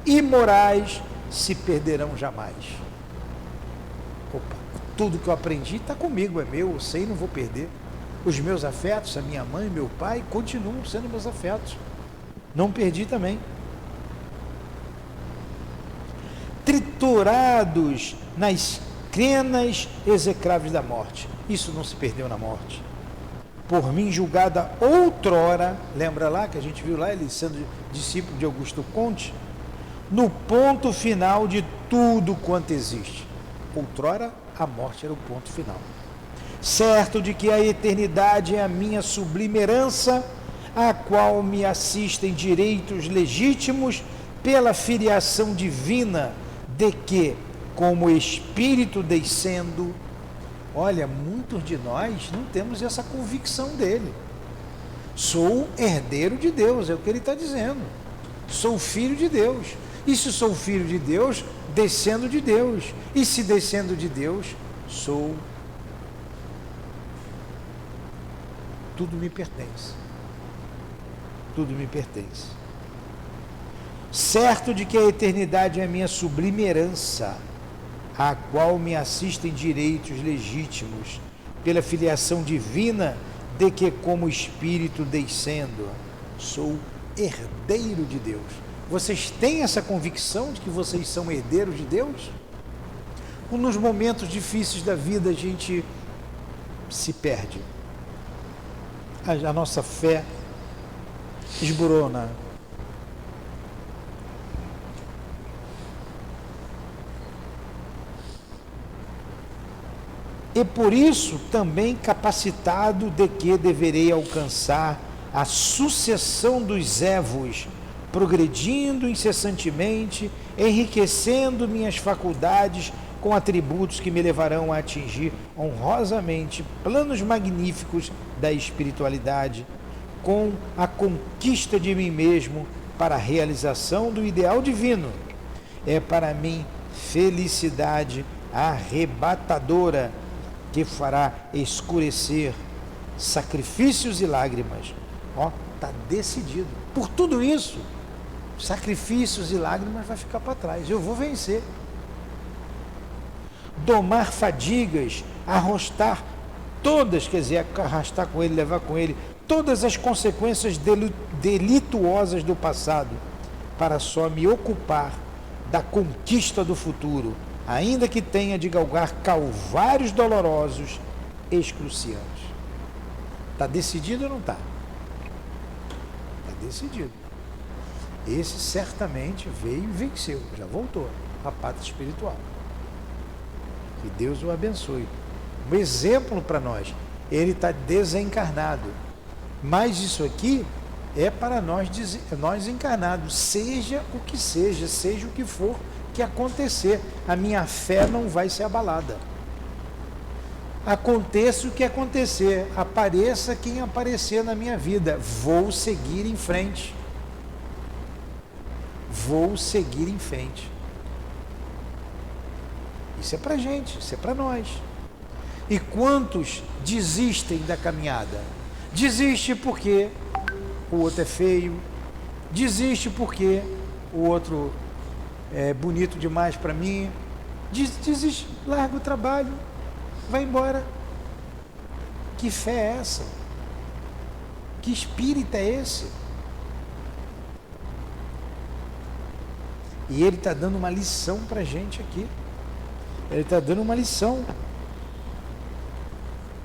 e morais, se perderão jamais. Opa, tudo que eu aprendi está comigo, é meu, eu sei, não vou perder. Os meus afetos, a minha mãe, meu pai, continuam sendo meus afetos. Não perdi também. Triturados nas crenas execráveis da morte. Isso não se perdeu na morte. Por mim julgada outrora, lembra lá que a gente viu lá ele sendo discípulo de Augusto Conte? no ponto final de tudo quanto existe. Outrora, a morte era o ponto final. Certo de que a eternidade é a minha sublime herança, a qual me assistem direitos legítimos pela filiação divina, de que, como espírito descendo, olha, muitos de nós não temos essa convicção dele. Sou herdeiro de Deus, é o que ele está dizendo. Sou filho de Deus. E se sou filho de Deus, descendo de Deus. E se descendo de Deus, sou. Tudo me pertence. Tudo me pertence. Certo de que a eternidade é a minha sublime herança, a qual me assistem direitos legítimos pela filiação divina, de que como espírito descendo, sou herdeiro de Deus. Vocês têm essa convicção de que vocês são herdeiros de Deus? Ou nos momentos difíceis da vida a gente se perde? A nossa fé esborona. E por isso também capacitado de que deverei alcançar a sucessão dos évos, progredindo incessantemente, enriquecendo minhas faculdades com atributos que me levarão a atingir honrosamente planos magníficos da espiritualidade, com a conquista de mim mesmo para a realização do ideal divino. É para mim felicidade arrebatadora, que fará escurecer sacrifícios e lágrimas. Está decidido. Por tudo isso, sacrifícios e lágrimas vai ficar para trás. Eu vou vencer. Domar fadigas, arrastar todas, quer dizer, arrastar com ele, levar com ele todas as consequências delituosas do passado, para só me ocupar da conquista do futuro, ainda que tenha de galgar calvários dolorosos, excruciantes. Está decidido ou não está? Está decidido. Esse certamente veio e venceu, já voltou à pátria espiritual. Que Deus o abençoe. Um exemplo para nós. Ele está desencarnado. Mas isso aqui é para nós encarnados. Seja o que seja o que for que acontecer, a minha fé não vai ser abalada. Aconteça o que acontecer, apareça quem aparecer na minha vida, vou seguir em frente. Vou seguir em frente. Isso é pra gente, isso é pra nós. E quantos desistem da caminhada? Desiste porque o outro é feio, desiste porque o outro é bonito demais para mim, desiste, larga o trabalho, vai embora. Que fé é essa? Que espírito é esse? E ele está dando uma lição para a gente aqui. Ele está dando uma lição.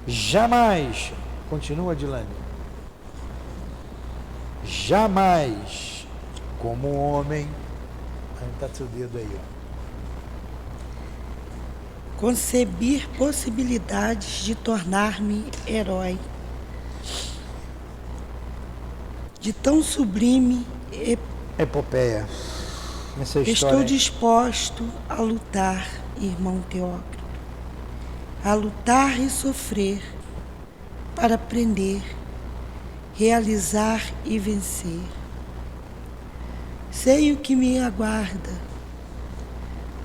Jamais, continua Adilane, jamais, como homem, está seu dedo aí, concebir possibilidades de tornar-me herói, de tão sublime epopeia. Essa história. Estou disposto a lutar, irmão Teócrito, a lutar e sofrer, para aprender, realizar e vencer. Sei o que me aguarda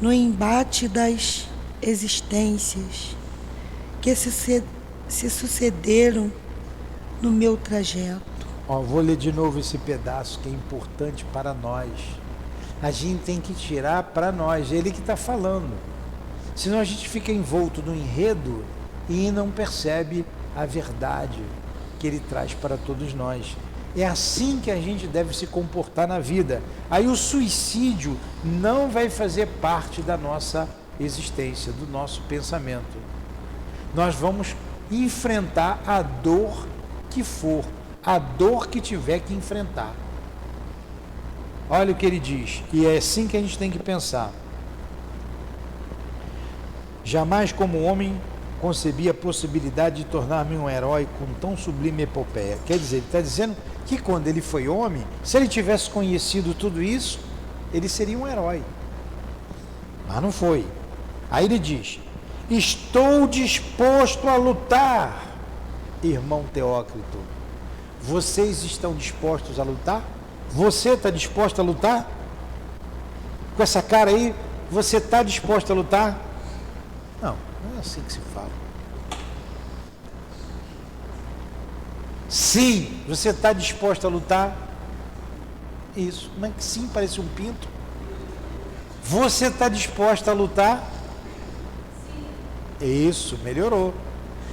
no embate das existências que se sucederam no meu trajeto. Vou ler de novo esse pedaço que é importante para nós. A gente tem que tirar para nós, ele que está falando. Senão a gente fica envolto no enredo e não percebe a verdade que ele traz para todos nós. É assim que a gente deve se comportar na vida. Aí o suicídio não vai fazer parte da nossa existência, do nosso pensamento. Nós vamos enfrentar a dor que for, a dor que tiver que enfrentar. Olha o que ele diz, e é assim que a gente tem que pensar. Jamais como homem concebi a possibilidade de tornar-me um herói com tão sublime epopeia. Quer dizer, ele está dizendo que quando ele foi homem, se ele tivesse conhecido tudo isso, ele seria um herói. Mas não foi. Aí ele diz, estou disposto a lutar, irmão Teócrito. Vocês estão dispostos a lutar? Você está disposto a lutar? Com essa cara aí, você está disposto a lutar? Não, não é assim que se fala. Sim, você está disposto a lutar? Isso, mas sim, parece um pinto. Você está disposto a lutar? Isso, melhorou.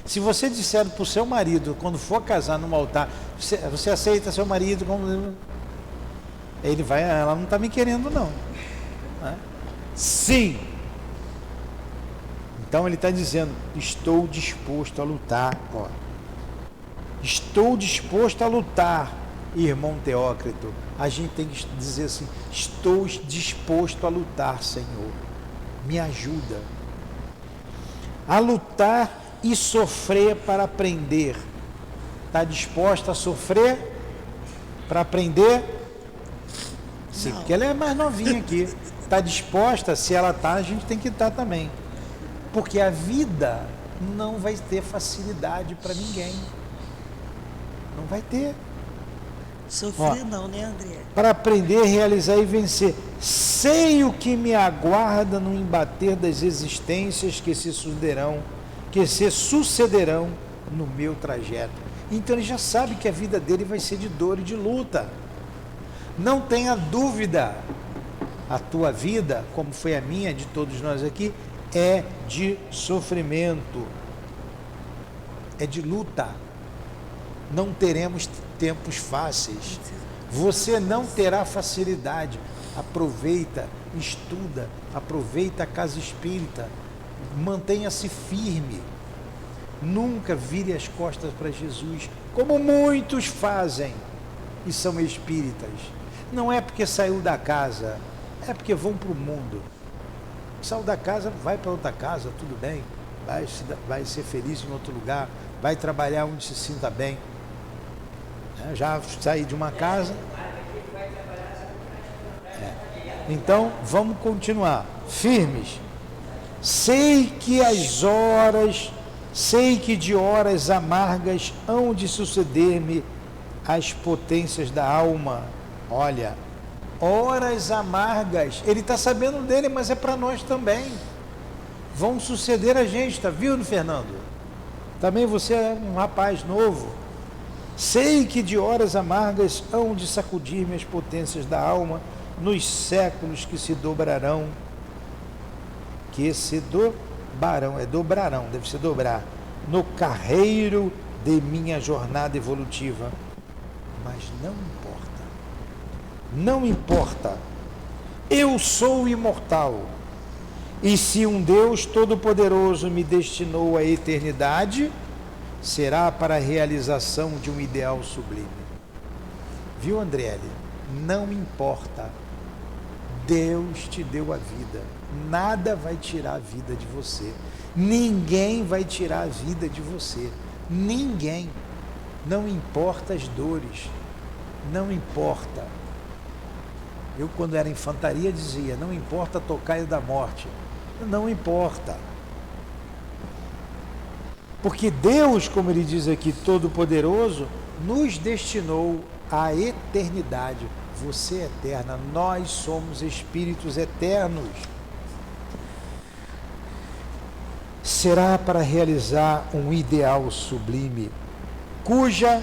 Se você disser para o seu marido, quando for casar num altar, você aceita seu marido como... Ele vai, ela não está me querendo não. Sim. Então ele está dizendo, estou disposto a lutar. Ó. Estou disposto a lutar, irmão Teócrito. A gente tem que dizer assim, estou disposto a lutar, Senhor. Me ajuda. A lutar e sofrer para aprender. Está disposta a sofrer para aprender? Sim, porque ela é mais novinha aqui. Está disposta? Se ela está, a gente tem que estar também. Porque a vida não vai ter facilidade para ninguém. Não vai ter. Sofrer não, né, André? Para aprender, realizar e vencer. Sei o que me aguarda no embater das existências que se sucederão no meu trajeto. Então ele já sabe que a vida dele vai ser de dor e de luta. Não tenha dúvida. A tua vida, como foi a minha, de todos nós aqui, é de sofrimento. É de luta. Não teremos tempos fáceis. Você não terá facilidade. Aproveita, estuda, aproveita a casa espírita. Mantenha-se firme. Nunca vire as costas para Jesus, como muitos fazem e são espíritas. Não é porque saiu da casa, é porque vão para o mundo. Saiu da casa, vai para outra casa, tudo bem. Vai ser feliz em outro lugar, vai trabalhar onde se sinta bem. Já saí de uma casa. Então, vamos continuar. Firmes. Sei que de horas amargas hão de suceder-me as potências da alma. Olha, horas amargas. Ele está sabendo dele, mas é para nós também. Vão suceder a gente, tá vendo, Fernando? Também você é um rapaz novo. Sei que de horas amargas hão de sacudir-me as potências da alma nos séculos que se dobrarão. Dobrarão, deve ser dobrar, no carreiro de minha jornada evolutiva. Mas não importa, eu sou imortal, e se um Deus Todo-Poderoso me destinou à eternidade, será para a realização de um ideal sublime. Viu, Andriele? Não importa, Deus te deu a vida. Nada vai tirar a vida de você. Ninguém vai tirar a vida de você. Ninguém. Não importa as dores. Não importa. Eu, quando era infantaria, dizia, não importa tocaio da morte. Não importa. Porque Deus, como ele diz aqui, Todo-Poderoso, nos destinou à eternidade. Você é eterna. Nós somos espíritos eternos. Será para realizar um ideal sublime, cuja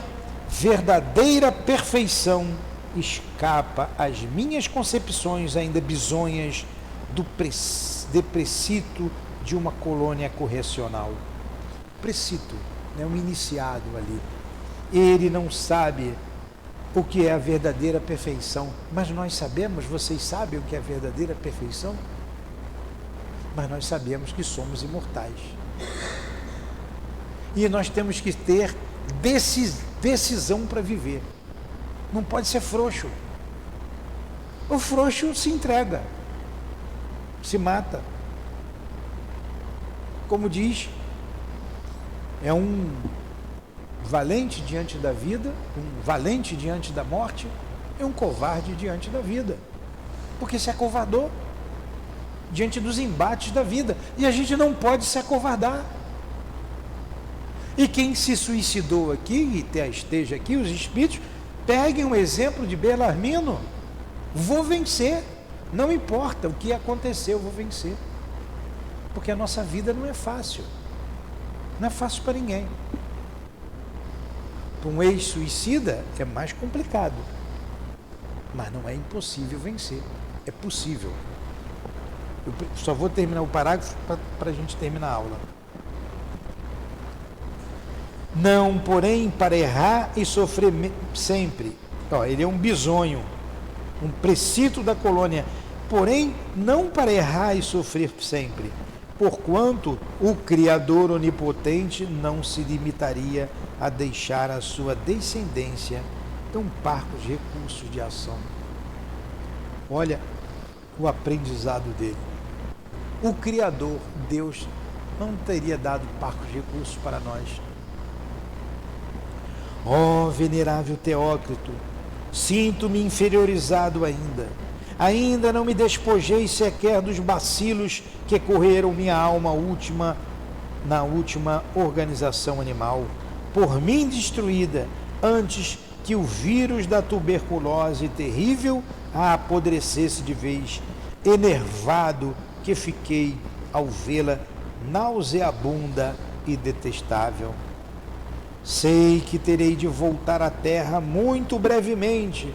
verdadeira perfeição escapa às minhas concepções ainda bizonhas de precito de uma colônia correcional. Precito, né, um iniciado ali. Ele não sabe o que é a verdadeira perfeição, mas nós sabemos, vocês sabem o que é a verdadeira perfeição? Mas nós sabemos que somos imortais. E nós temos que ter decisão para viver. Não pode ser frouxo. O frouxo se entrega, se mata. Como diz, é um valente diante da vida, um valente diante da morte e um covarde diante da vida. Porque se acovardou diante dos embates da vida. E a gente não pode se acovardar. E quem se suicidou aqui, e esteja aqui, os espíritos, peguem um exemplo de Belarmino. Vou vencer. Não importa o que aconteceu, eu vou vencer. Porque a nossa vida não é fácil. Não é fácil para ninguém. Para um ex-suicida é mais complicado. Mas não é impossível vencer. É possível. Eu só vou terminar o parágrafo para a gente terminar a aula. Não, porém, para errar e sofrer sempre. Ele é um bisonho, um precito da colônia. Porém, não para errar e sofrer sempre, porquanto o Criador onipotente não se limitaria a deixar a sua descendência tão parcos recursos de ação. Olha o aprendizado dele. O Criador, Deus, não teria dado parcos recursos para nós. Ó venerável Teócrito, sinto-me inferiorizado ainda. Ainda não me despojei sequer dos bacilos que correram minha alma na última organização animal, por mim destruída, antes que o vírus da tuberculose terrível a apodrecesse de vez, enervado que fiquei ao vê-la nauseabunda e detestável. Sei que terei de voltar à terra muito brevemente,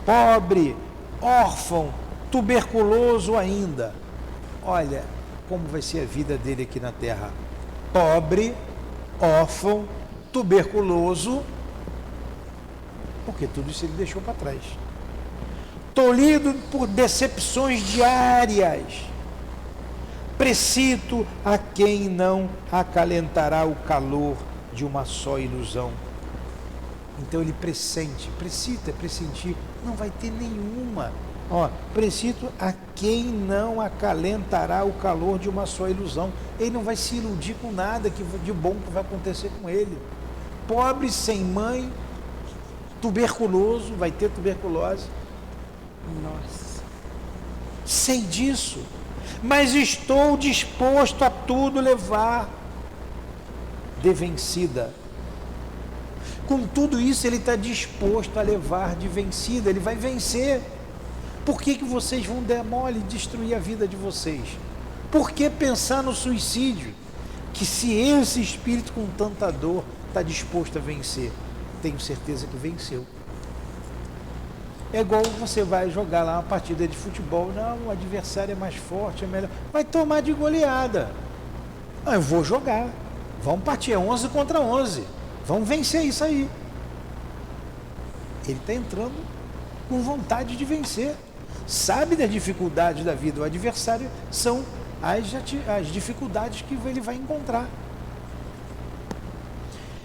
pobre, órfão, tuberculoso ainda. Olha como vai ser a vida dele aqui na terra. Pobre, órfão, tuberculoso, porque tudo isso ele deixou para trás. Tolhido por decepções diárias, precito a quem não acalentará o calor de uma só ilusão. Então ele precita pressentir, não vai ter nenhuma. Precito a quem não acalentará o calor de uma só ilusão. Ele não vai se iludir com nada de bom que vai acontecer com ele. Pobre, sem mãe, tuberculoso, vai ter tuberculose. Nossa. Sei disso, mas estou disposto a tudo levar de vencida. Com tudo isso ele está disposto a levar de vencida, ele vai vencer. Por que vocês vão dar mole e destruir a vida de vocês? Por que pensar no suicídio? Que se esse espírito com tanta dor está disposto a vencer, tenho certeza que venceu. É igual você vai jogar lá uma partida de futebol, não, o adversário é mais forte, é melhor, vai tomar de goleada. Eu vou jogar, vamos partir, é 11 contra 11, vamos vencer isso aí. Ele está entrando com vontade de vencer, sabe das dificuldades da vida, o adversário são as dificuldades que ele vai encontrar.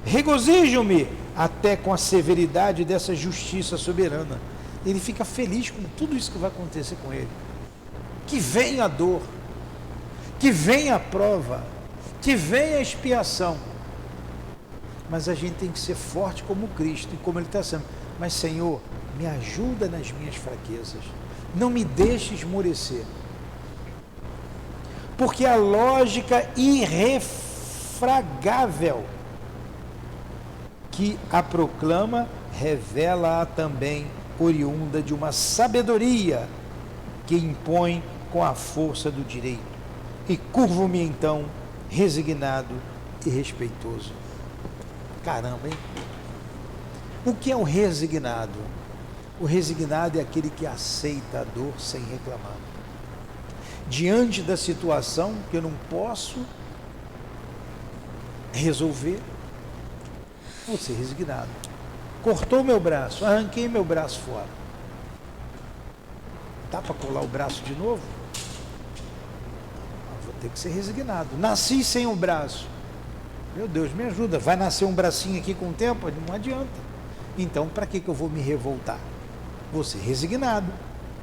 Regozijo-me até com a severidade dessa justiça soberana. Ele fica feliz com tudo isso que vai acontecer com ele. Que venha a dor, que venha a prova, que venha a expiação. Mas a gente tem que ser forte como Cristo e como ele está sendo. Mas Senhor, me ajuda nas minhas fraquezas. Não me deixe esmorecer. Porque a lógica irrefragável que a proclama revela-a também oriunda de uma sabedoria que impõe com a força do direito. E curvo-me então, resignado e respeitoso. Caramba, hein? O que é o resignado? O resignado é aquele que aceita a dor sem reclamar. Diante da situação que eu não posso resolver, vou ser resignado. Cortou meu braço, arranquei meu braço fora. Dá para colar o braço de novo? Vou ter que ser resignado. Nasci sem um braço. Meu Deus, me ajuda. Vai nascer um bracinho aqui com o tempo? Não adianta. Então, para que eu vou me revoltar? Vou ser resignado.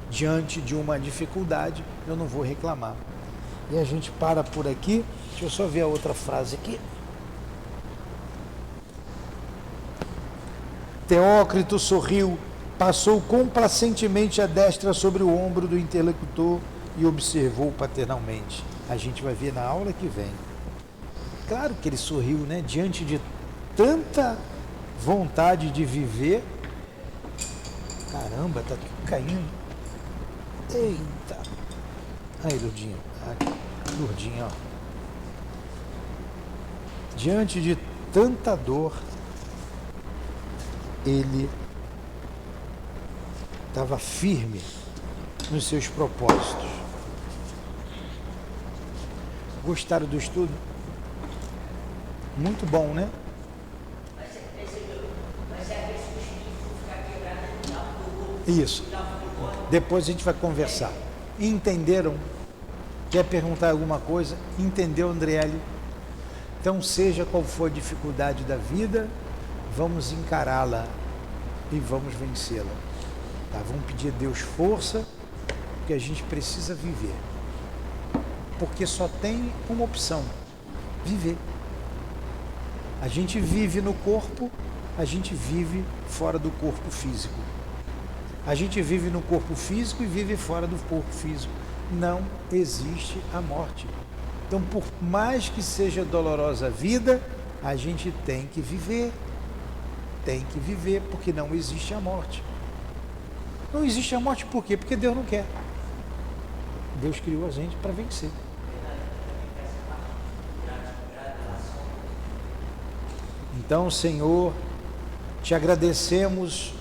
diante de uma dificuldade, eu não vou reclamar. E a gente para por aqui. Deixa eu só ver a outra frase aqui. Teócrito sorriu, passou complacentemente a destra sobre o ombro do interlocutor e observou paternalmente. A gente vai ver na aula que vem. Claro que ele sorriu, né? Diante de tanta vontade de viver. Caramba, tá tudo caindo. Eita. Aí, Lourdinha. Lourdinha, ó. Diante de tanta dor, ele estava firme nos seus propósitos. Gostaram do estudo? Muito bom, né? Isso. Depois a gente vai conversar. Entenderam? Quer perguntar alguma coisa? Entendeu, Andriele? Então, seja qual for a dificuldade da vida, vamos encará-la e vamos vencê-la. Tá? Vamos pedir a Deus força, porque a gente precisa viver. Porque só tem uma opção: viver. A gente vive no corpo, a gente vive fora do corpo físico. A gente vive no corpo físico e vive fora do corpo físico. Não existe a morte. Então, por mais que seja dolorosa a vida, a gente tem que viver. Tem que viver, porque não existe a morte. Não existe a morte por quê? Porque Deus não quer. Deus criou a gente para vencer. Então, Senhor, te agradecemos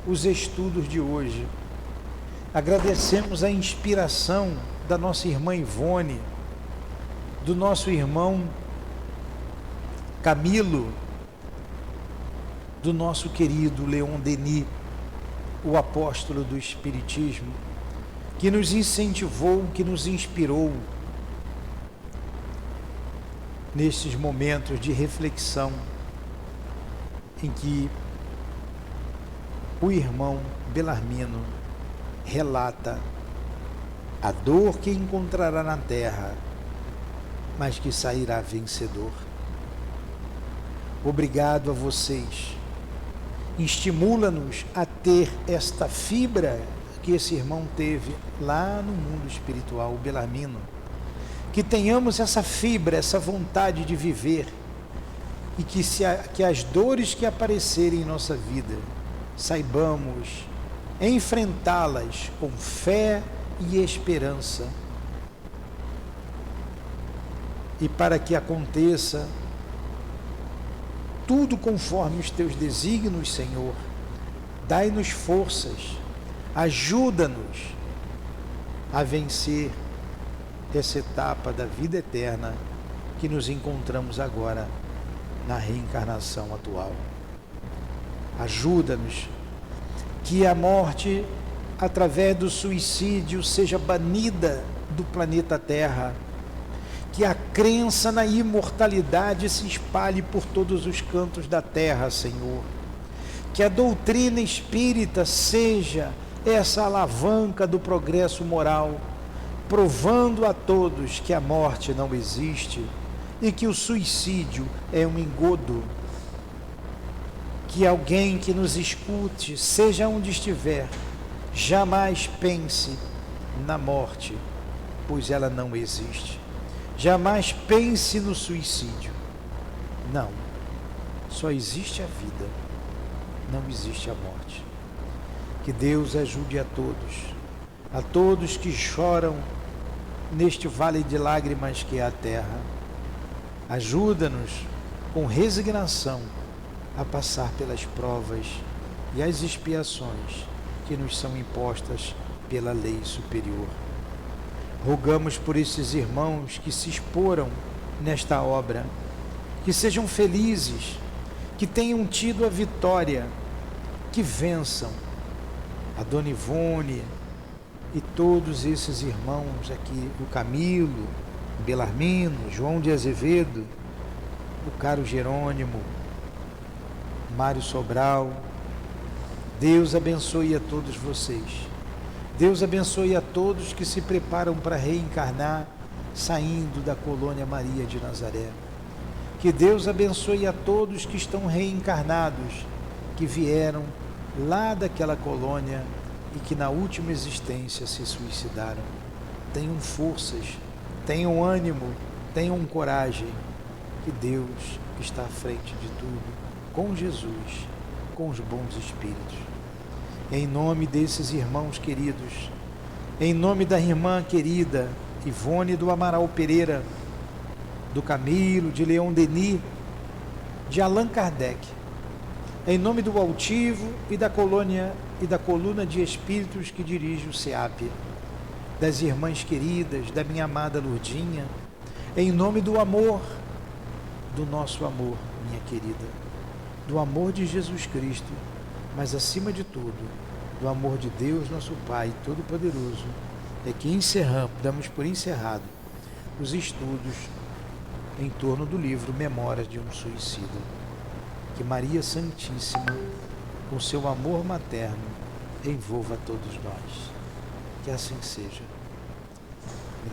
os estudos de hoje. Agradecemos a inspiração da nossa irmã Ivone, do nosso irmão Camilo, do nosso querido Leon Denis, o apóstolo do Espiritismo, que nos incentivou, que nos inspirou nesses momentos de reflexão em que o irmão Belarmino relata a dor que encontrará na terra, mas que sairá vencedor. Obrigado a vocês. Estimula-nos a ter esta fibra que esse irmão teve lá no mundo espiritual, o Belarmino. Que tenhamos essa fibra, essa vontade de viver, e que as dores que aparecerem em nossa vida, saibamos enfrentá-las com fé e esperança. E para que aconteça tudo conforme os teus desígnios, Senhor, dai-nos forças, ajuda-nos a vencer essa etapa da vida eterna que nos encontramos agora na reencarnação atual. Ajuda-nos que a morte, através do suicídio, seja banida do planeta Terra, que a crença na imortalidade se espalhe por todos os cantos da terra, Senhor. Que a doutrina espírita seja essa alavanca do progresso moral, provando a todos que a morte não existe e que o suicídio é um engodo. Que alguém que nos escute, seja onde estiver, jamais pense na morte, pois ela não existe. Jamais pense no suicídio. Não. Só existe a vida. Não existe a morte. Que Deus ajude a todos que choram neste vale de lágrimas que é a terra. Ajuda-nos com resignação a passar pelas provas e as expiações que nos são impostas pela lei superior. Rogamos por esses irmãos que se exporam nesta obra, que sejam felizes, que tenham tido a vitória, que vençam. A Dona Ivone e todos esses irmãos aqui, o Camilo, o Belarmino, João de Azevedo, o caro Jerônimo, Mário Sobral. Deus abençoe a todos vocês. Deus abençoe a todos que se preparam para reencarnar, saindo da colônia Maria de Nazaré. Que Deus abençoe a todos que estão reencarnados, que vieram lá daquela colônia e que na última existência se suicidaram. Tenham forças, tenham ânimo, tenham coragem, que Deus está à frente de tudo, com Jesus, com os bons espíritos. Em nome desses irmãos queridos, em nome da irmã querida Ivone do Amaral Pereira, do Camilo, de Leon Denis, de Allan Kardec, em nome do altivo e da coluna de espíritos que dirige o SEAP, das irmãs queridas, da minha amada Lourdinha, em nome do amor, do nosso amor, minha querida, do amor de Jesus Cristo, mas acima de tudo, do amor de Deus, nosso Pai Todo-Poderoso, é que damos por encerrado os estudos em torno do livro Memórias de um Suicida. Que Maria Santíssima, com seu amor materno, envolva todos nós. Que assim seja.